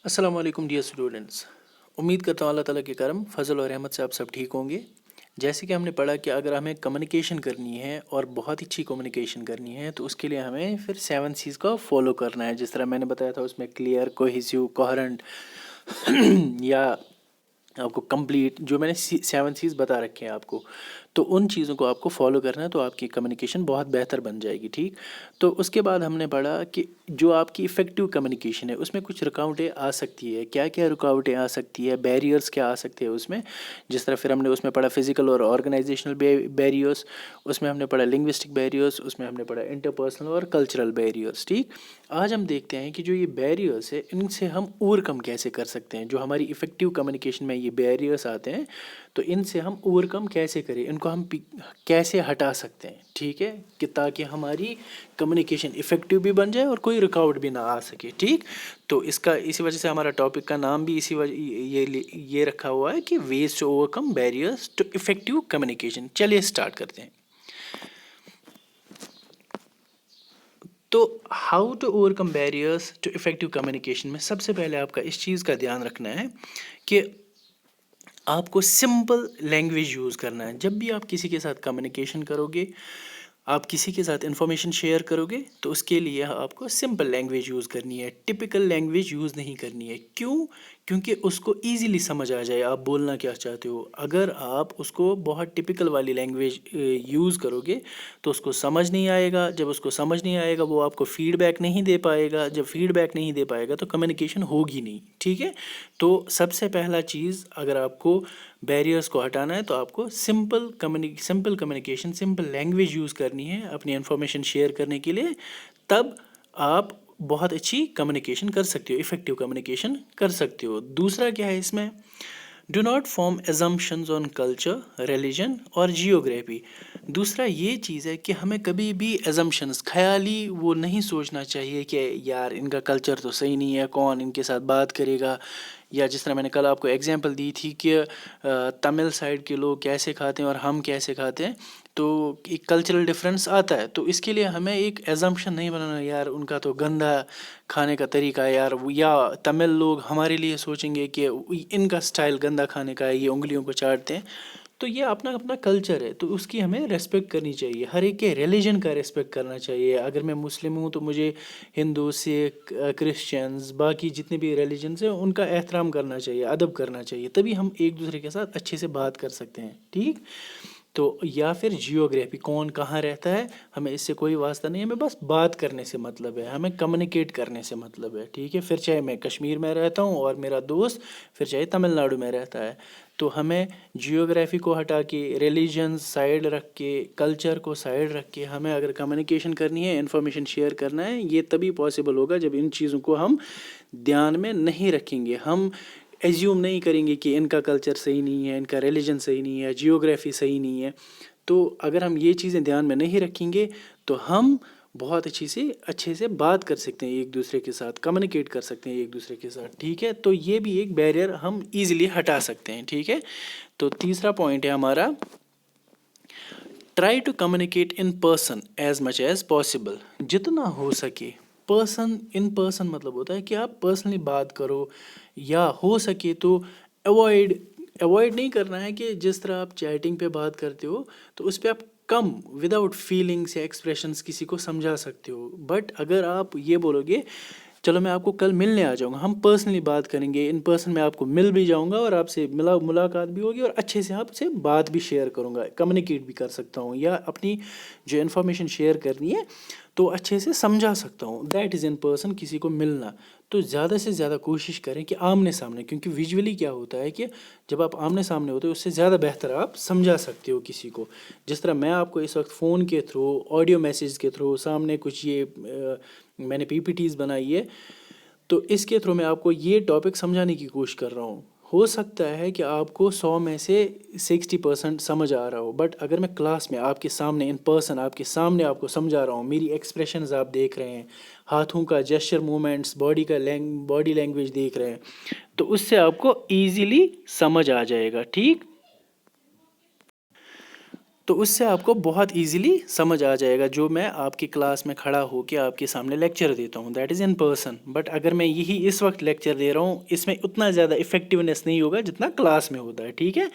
अस्सलाम वालेकुम dear students. उम्मीद करता हूँ अल्लाह ताला के करम फजल और रहमत से आप सब ठीक होंगे। जैसे कि हमने पढ़ा कि अगर हमें कम्युनिकेशन करनी है और बहुत अच्छी कम्युनिकेशन करनी है तो उसके लिए हमें फिर 7 C's का फॉलो करना है। जिस तरह मैंने बताया था उसमें क्लियर, कोहेसिव, कोहेरेंट या आपको कंप्लीट, जो मैंने 7 C's बता रखे हैं आपको, तो उन चीज़ों को आपको फॉलो करना है तो आपकी कम्युनिकेशन बहुत बेहतर बन जाएगी। ठीक, तो उसके बाद हमने पढ़ा कि जो आपकी इफ़ेक्टिव कम्युनिकेशन है उसमें कुछ रुकावटें आ सकती है। क्या क्या रुकावटें आ सकती है, बैरियर्स क्या आ सकते हैं उसमें। जिस तरह फिर हमने उसमें पढ़ा फिजिकल और ऑर्गेनाइजेशनल बैरियर्स, उसमें हमने पढ़ा लिंग्विस्टिक बैरियर्स, उसमें हमने पढ़ा इंटरपर्सनल और कल्चरल बैरियर्स। ठीक, आज हम देखते हैं कि जो ये बैरियर्स है इनसे हम ओवरकम कैसे कर सकते हैं। जो हमारी इफ़ेक्टिव कम्युनिकेशन में ये बैरियर्स आते हैं तो इनसे हम ओवरकम कैसे करें, इनको हम कैसे हटा सकते हैं। ठीक है, कि ताकि हमारी कम्युनिकेशन इफ़ेक्टिव भी बन जाए और कोई रुकावट भी ना आ सके। ठीक, तो इसका इसी वजह से हमारा टॉपिक का नाम भी इसी वजह ये रखा हुआ है कि ways to overcome barriers to effective communication. चलिए स्टार्ट करते हैं। तो how to overcome barriers to effective communication में सबसे पहले आपका इस चीज़ का ध्यान रखना है कि आपको सिंपल लैंग्वेज यूज़ करना है। जब भी आप किसी के साथ कम्युनिकेशन करोगे, आप किसी के साथ इन्फॉर्मेशन शेयर करोगे तो उसके लिए आपको सिंपल लैंग्वेज यूज़ करनी है, टिपिकल लैंग्वेज यूज़ नहीं करनी है। क्यों? क्योंकि उसको ईज़िली समझ आ जाए आप बोलना क्या चाहते हो। अगर आप उसको बहुत टिपिकल वाली लैंग्वेज यूज़ करोगे तो उसको समझ नहीं आएगा। जब उसको समझ नहीं आएगा वो आपको फीडबैक नहीं दे पाएगा। जब फीडबैक नहीं दे पाएगा तो कम्युनिकेशन होगी नहीं। ठीक है, तो सबसे पहला चीज़, अगर आपको बैरियर्स को हटाना है तो आपको simple communication, simple language use करनी है अपनी इन्फॉर्मेशन शेयर करने के लिए। तब आप बहुत अच्छी कम्युनिकेशन कर सकते हो, इफ़ेक्टिव कम्युनिकेशन कर सकते हो। दूसरा क्या है इसमें, do not form assumptions on culture, religion और जियोग्राफी। दूसरा ये चीज़ है कि हमें कभी भी एजम्पशंस, ख्याली वो नहीं सोचना चाहिए कि यार इनका कल्चर तो सही नहीं है, कौन इनके साथ बात करेगा। या जिस तरह मैंने कल आपको एग्जांपल दी थी कि तमिल साइड के लोग कैसे खाते हैं और हम कैसे खाते हैं, तो एक कल्चरल डिफरेंस आता है। तो इसके लिए हमें एक एजम्पशन नहीं बनाना यार उनका तो गंदा खाने का तरीका है यार, या तमिल लोग हमारे लिए सोचेंगे कि इनका स्टाइल गंदा खाने का है, ये उंगलियों को चाटते हैं। तो ये अपना अपना कल्चर है तो उसकी हमें रेस्पेक्ट करनी चाहिए। हर एक के रिलीजन का रेस्पेक्ट करना चाहिए। अगर मैं मुस्लिम हूँ तो मुझे हिंदू, सिख, क्रिश्चियंस, बाकी जितने भी रिलीजन्स हैं उनका एहतराम करना चाहिए, अदब करना चाहिए। तभी हम एक दूसरे के साथ अच्छे से बात कर सकते हैं। ठीक, तो या फिर जियोग्राफी, कौन कहाँ रहता है, हमें इससे कोई वास्ता नहीं है। हमें बस बात करने से मतलब है, हमें कम्युनिकेट करने से मतलब है। ठीक है, फिर चाहे मैं कश्मीर में रहता हूँ और मेरा दोस्त फिर चाहे तमिलनाडु में रहता है, तो हमें जियोग्राफी को हटा के, रिलीजन साइड रख के, कल्चर को साइड रख के, हमें अगर कम्युनिकेशन करनी है, इन्फॉर्मेशन शेयर करना है, ये तभी पॉसिबल होगा जब इन चीज़ों को हम ध्यान में नहीं रखेंगे। हम एज्यूम नहीं करेंगे कि इनका कल्चर सही नहीं है, इनका रिलीजन सही नहीं है, जियोग्राफी सही नहीं है। तो अगर हम ये चीज़ें ध्यान में नहीं रखेंगे तो हम बहुत अच्छे से बात कर सकते हैं, एक दूसरे के साथ कम्युनिकेट कर सकते हैं एक दूसरे के साथ। ठीक है, तो ये भी एक बैरियर हम इजीली हटा सकते हैं। ठीक है, तो तीसरा पॉइंट है हमारा, try to communicate in person as much as possible. जितना हो सके पर्सन, इन पर्सन मतलब होता है कि आप पर्सनली बात करो, या हो सके तो अवॉइड अवॉइड नहीं करना है कि जिस तरह आप चैटिंग पे बात करते हो तो उस पर आप कम विदाउट फीलिंग्स या एक्सप्रेशंस किसी को समझा सकते हो। बट अगर आप ये बोलोगे चलो मैं आपको कल मिलने आ जाऊंगा, हम पर्सनली बात करेंगे, इन पर्सन में आपको मिल भी जाऊंगा और आपसे मुलाकात भी होगी और अच्छे से आपसे बात भी शेयर करूंगा, कम्युनिकेट भी कर सकता हूँ, या अपनी जो इन्फॉर्मेशन शेयर करनी है तो अच्छे से समझा सकता हूँ। दैट इज़ इन पर्सन, किसी को मिलना। तो ज़्यादा से ज़्यादा कोशिश करें कि आमने सामने, क्योंकि विजुअली क्या होता है कि जब आप आमने सामने होते हो उससे ज़्यादा बेहतर आप समझा सकते हो किसी को। जिस तरह मैं आपको इस वक्त फ़ोन के थ्रू, ऑडियो मैसेज के थ्रू, सामने कुछ ये मैंने पीपीटीज बनाई है तो इसके थ्रू मैं आपको ये टॉपिक समझाने की कोशिश कर रहा हूँ। हो सकता है कि आपको 100 में से 60% समझ आ रहा हो, बट अगर मैं क्लास में आपके सामने इन पर्सन आपके सामने आपको समझा रहा हूँ, मेरी एक्सप्रेशंस आप देख रहे हैं, हाथों का जेस्चर मूवमेंट्स, बॉडी लैंग्वेज देख रहे हैं, तो उससे आपको ईजीली समझ आ जाएगा। ठीक, تو اس سے آپ کو بہت ایزیلی سمجھ آ جائے گا جو میں آپ کی کلاس میں کھڑا ہو کے آپ کے سامنے لیکچر دیتا ہوں، that is in person. But اگر میں یہی اس وقت لیکچر دے رہا ہوں، اس میں اتنا زیادہ افیکٹونیس نہیں ہوگا جتنا کلاس میں ہوتا ہے. ٹھیک ہے،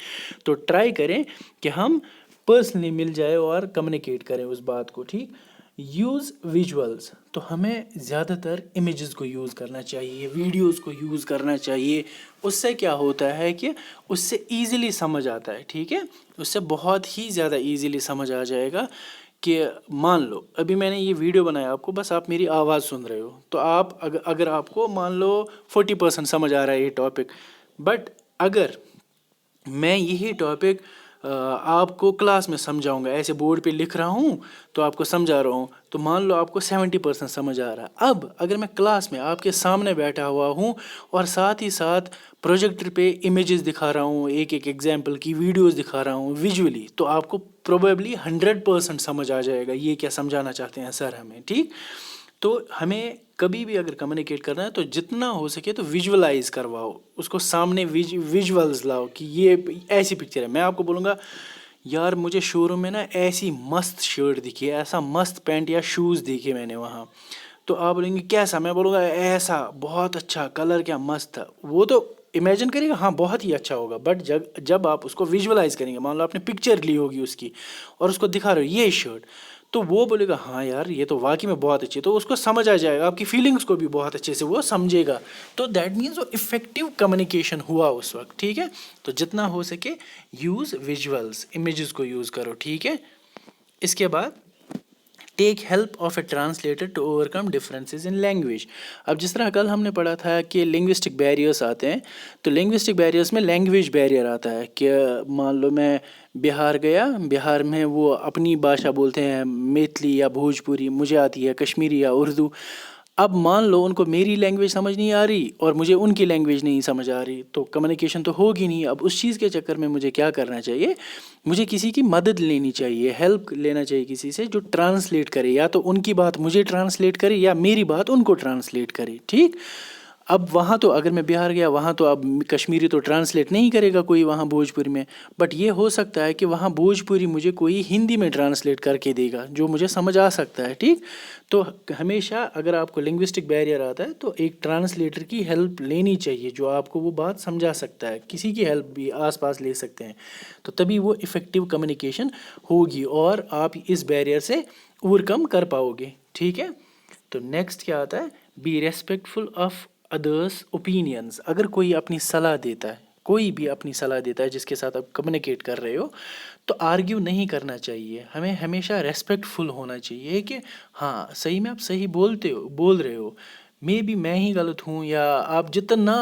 تو ٹرائی کریں کہ ہم پرسنلی مل جائے اور کمیونیکیٹ کریں اس بات کو. ٹھیک، یوز ویژولز، تو ہمیں زیادہ تر امیجز کو یوز کرنا چاہیے، ویڈیوز کو یوز کرنا چاہیے. اس سے کیا ہوتا ہے کہ اس سے ایزیلی سمجھ آتا ہے. ٹھیک ہے، اس سے بہت ہی زیادہ ایزیلی سمجھ آ جائے گا. کہ مان لو ابھی میں نے یہ ویڈیو بنایا آپ کو، بس آپ میری آواز سن رہے ہو، تو آپ اگر آپ کو مان لو 40% سمجھ آ رہا ہے یہ ٹاپک، بٹ اگر میں یہی ٹاپک آپ کو کلاس میں سمجھاؤں گا، ایسے بورڈ پہ لکھ رہا ہوں تو آپ کو سمجھا رہا ہوں، تو مان لو آپ کو 70% سمجھ آ رہا ہے. اب اگر میں کلاس میں آپ کے سامنے بیٹھا ہوا ہوں اور ساتھ ہی ساتھ پروجیکٹر پہ امیجز دکھا رہا ہوں، ایک ایک ایگزامپل کی ویڈیوز دکھا رہا ہوں ویژولی، تو آپ کو پروبیبلی 100% سمجھ آ جائے گا یہ کیا سمجھانا چاہتے ہیں سر ہمیں. ٹھیک، تو ہمیں کبھی بھی اگر کمیونیکیٹ کرنا ہے تو جتنا ہو سکے تو ویژولائز کرواؤ اس کو، سامنے ویژولز لاؤ کہ یہ ایسی پکچر ہے. میں آپ کو بولوں گا یار مجھے شو روم میں نا ایسی مست شرٹ دکھی ہے، ایسا مست پینٹ یا شوز دیکھے میں نے وہاں، تو آپ بولیں گے کیسا، میں بولوں گا ایسا بہت اچھا، کلر کیا مست تھا. وہ تو امیجن کریے گا ہاں بہت ہی اچھا ہوگا، بٹ جب آپ اس کو ویژولائز کریں گے، مان لو آپ نے پکچر لی ہوگی اس کی اور اس کو دکھا رہے ہو یہ شرٹ، تو وہ بولے گا ہاں یار یہ تو واقعی میں بہت اچھی ہے، تو اس کو سمجھ آ جائے گا، آپ کی فیلنگس کو بھی بہت اچھے سے وہ سمجھے گا. تو دیٹ مینس وہ افیکٹو کمیونیکیشن ہوا اس وقت. ٹھیک ہے، تو جتنا ہو سکے یوز ویژولز، امیجز کو یوز کرو. ٹھیک ہے، اس کے بعد take help of a translator to overcome differences in language. اب جس طرح کل ہم نے پڑھا تھا کہ لنگوسٹک بیریئرس آتے ہیں، تو لنگوسٹک بیریئرس میں لینگویج بیریئر آتا ہے کہ مان لو میں بہار گیا، بہار میں وہ اپنی بھاشا بولتے ہیں میتھلی یا بھوجپوری، مجھے آتی ہے کشمیری یا اردو. اب مان لو ان کو میری لینگویج سمجھ نہیں آ رہی اور مجھے ان کی لینگویج نہیں سمجھ آ رہی، تو کمیونیکیشن تو ہوگی نہیں. اب اس چیز کے چکر میں مجھے کیا کرنا چاہیے، مجھے کسی کی مدد لینی چاہیے، ہیلپ لینا چاہیے کسی سے جو ٹرانسلیٹ کرے، یا تو ان کی بات مجھے ٹرانسلیٹ کرے یا میری بات ان کو ٹرانسلیٹ کرے. ٹھیک، اب وہاں تو اگر میں بہار گیا وہاں تو اب کشمیری تو ٹرانسلیٹ نہیں کرے گا کوئی وہاں بھوجپوری میں، بٹ یہ ہو سکتا ہے کہ وہاں بھوجپوری مجھے کوئی ہندی میں ٹرانسلیٹ کر کے دے گا جو مجھے سمجھ آ سکتا ہے. ٹھیک، تو ہمیشہ اگر آپ کو لنگوسٹک بیریئر آتا ہے تو ایک ٹرانسلیٹر کی ہیلپ لینی چاہیے جو آپ کو وہ بات سمجھا سکتا ہے. کسی کی ہیلپ بھی آس پاس لے سکتے ہیں، تو تبھی وہ افیکٹو کمیونیکیشن ہوگی اور آپ اس بیریئر سے اوور کم کر پاؤ گے. ٹھیک ہے، تو نیکسٹ کیا آتا ہے، be respectful of others opinions. اگر کوئی اپنی صلاح دیتا ہے، کوئی بھی اپنی صلاح دیتا ہے جس کے ساتھ آپ کمیونیکیٹ کر رہے ہو، تو آرگیو نہیں کرنا چاہیے. ہمیں ہمیشہ ریسپیکٹ فل ہونا چاہیے کہ ہاں صحیح میں آپ صحیح بول رہے ہو، میں بھی میں ہی غلط ہوں، یا آپ جتنا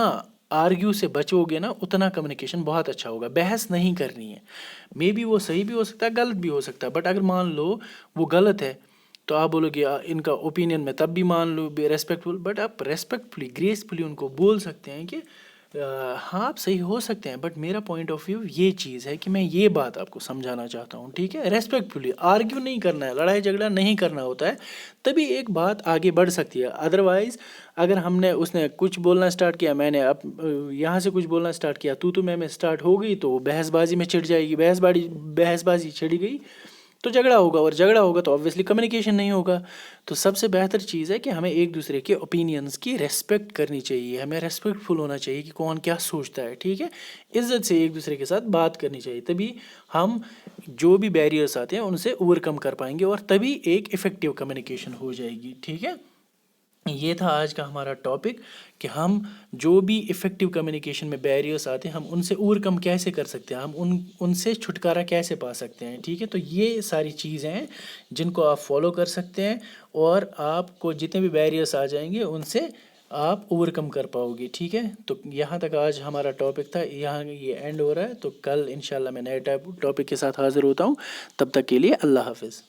آرگیو سے بچو گے نا اتنا کمیونیکیشن بہت اچھا ہوگا. بحث نہیں کرنی ہے، میں بھی وہ صحیح بھی ہو سکتا ہے غلط بھی ہو سکتا ہے، بٹ اگر مان لو وہ غلط ہے تو آپ بولو گے ان کا اوپینین میں تب بھی مان لو ریسپیکٹفل، بٹ آپ ریسپیکٹفلی گریسفلی ان کو بول سکتے ہیں کہ ہاں آپ صحیح ہو سکتے ہیں بٹ میرا پوائنٹ آف ویو یہ چیز ہے کہ میں یہ بات آپ کو سمجھانا چاہتا ہوں. ٹھیک ہے، ریسپیکٹفلی آرگیو نہیں کرنا ہے، لڑائی جھگڑا نہیں کرنا ہوتا ہے، تبھی ایک بات آگے بڑھ سکتی ہے. ادروائز اگر اس نے کچھ بولنا اسٹارٹ کیا، میں نے اب یہاں سے کچھ بولنا اسٹارٹ کیا، تو میں اسٹارٹ ہو گئی، تو بحث بازی میں چھڑ جائے گی، بحث بازی چھڑ گئی تو جھگڑا ہوگا، اور جھگڑا ہوگا تو آبویسلی کمیونیکیشن نہیں ہوگا. تو سب سے بہتر چیز ہے کہ ہمیں ایک دوسرے کے اوپینینس کی ریسپیکٹ کرنی چاہیے، ہمیں ریسپیکٹ فل ہونا چاہیے کہ کون کیا سوچتا ہے. ٹھیک ہے، عزت سے ایک دوسرے کے ساتھ بات کرنی چاہیے، تبھی ہم جو بھی بیریئرس آتے ہیں ان سے اوور کم کر پائیں گے اور تبھی ایک افیکٹو کمیونیکیشن ہو جائے گی. ٹھیک ہے، یہ تھا آج کا ہمارا ٹاپک کہ ہم جو بھی افیکٹو کمیونیکیشن میں بیریئرس آتے ہیں ہم ان سے اوور کم کیسے کر سکتے ہیں، ہم ان سے چھٹکارا کیسے پا سکتے ہیں. ٹھیک ہے، تو یہ ساری چیزیں ہیں جن کو آپ فالو کر سکتے ہیں اور آپ کو جتنے بھی بیریئرس آ جائیں گے ان سے آپ اوور کم کر پاؤ گے. ٹھیک ہے، تو یہاں تک آج ہمارا ٹاپک تھا، یہاں یہ اینڈ ہو رہا ہے، تو کل انشاءاللہ میں نئے ٹاپک کے ساتھ حاضر ہوتا ہوں. تب تک کے لیے اللہ حافظ.